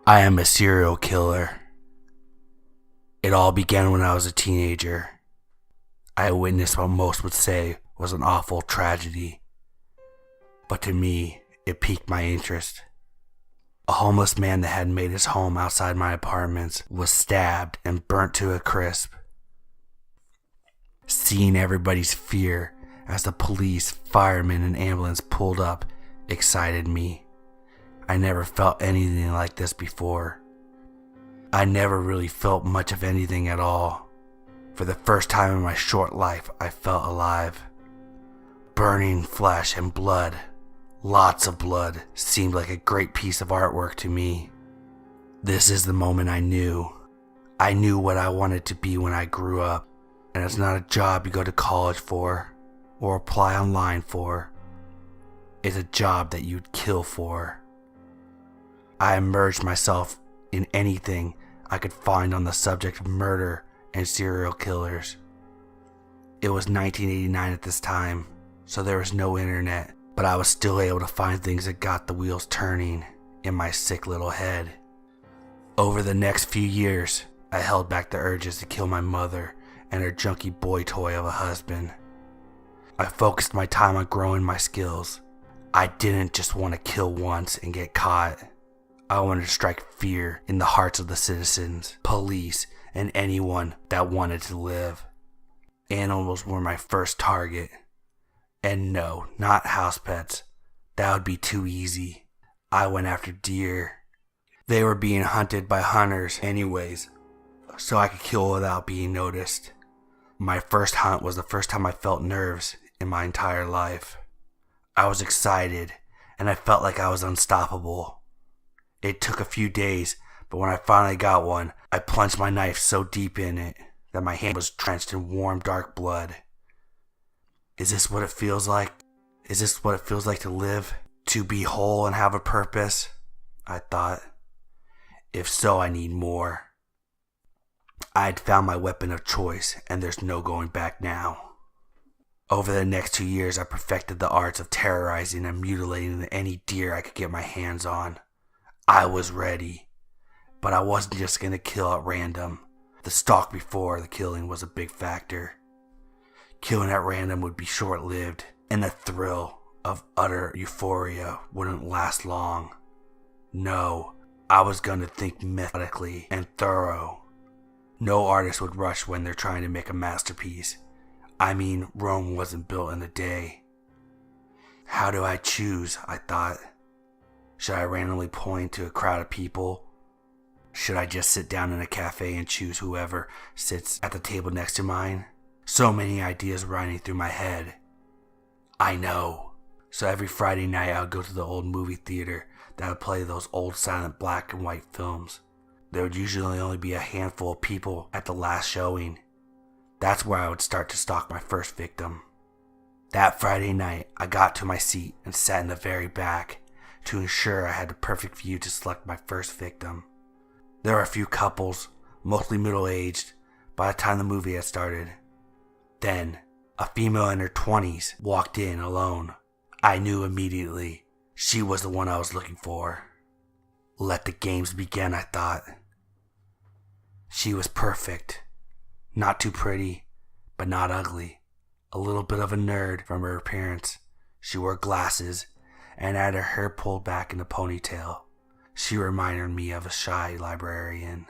I am a serial killer. It all began when I was a teenager. I witnessed what most would say was an awful tragedy, but to me, it piqued my interest. A homeless man that had made his home outside my apartments was stabbed and burnt to a crisp. Seeing everybody's fear as the police, firemen, and ambulance pulled up excited me. I never felt anything like this before. I never really felt much of anything at all. For the first time in my short life, I felt alive. Burning flesh and blood, lots of blood, seemed like a great piece of artwork to me. This is the moment I knew. I knew what I wanted to be when I grew up, and it's not a job you go to college for or apply online for. It's a job that you'd kill for. I immersed myself in anything I could find on the subject of murder and serial killers. It was 1989 at this time, so there was no internet, but I was still able to find things that got the wheels turning in my sick little head. Over the next few years, I held back the urges to kill my mother and her junky boy toy of a husband. I focused my time on growing my skills. I didn't just want to kill once and get caught. I wanted to strike fear in the hearts of the citizens, police, and anyone that wanted to live. Animals were my first target. And no, not house pets. That would be too easy. I went after deer. They were being hunted by hunters anyways, so I could kill without being noticed. My first hunt was the first time I felt nerves in my entire life. I was excited, and I felt like I was unstoppable. It took a few days, but when I finally got one, I plunged my knife so deep in it that my hand was drenched in warm, dark blood. Is this what it feels like? Is this what it feels like to live? To be whole and have a purpose? I thought. If so, I need more. I had found my weapon of choice, and there's no going back now. Over the next 2 years, I perfected the arts of terrorizing and mutilating any deer I could get my hands on. I was ready, but I wasn't just going to kill at random. The stalk before the killing was a big factor. Killing at random would be short-lived, and the thrill of utter euphoria wouldn't last long. No, I was going to think methodically and thorough. No artist would rush when they're trying to make a masterpiece. I mean, Rome wasn't built in a day. How do I choose? I thought. Should I randomly point to a crowd of people? Should I just sit down in a cafe and choose whoever sits at the table next to mine? So many ideas running through my head. I know. So every Friday night I would go to the old movie theater that would play those old silent black and white films. There would usually only be a handful of people at the last showing. That's where I would start to stalk my first victim. That Friday night, I got to my seat and sat in the very back to ensure I had the perfect view to select my first victim. There were a few couples, mostly middle-aged, by the time the movie had started. Then, a female in her 20s walked in alone. I knew immediately she was the one I was looking for. Let the games begin, I thought. She was perfect. Not too pretty, but not ugly. A little bit of a nerd from her appearance. She wore glasses and had her hair pulled back in a ponytail. She reminded me of a shy librarian.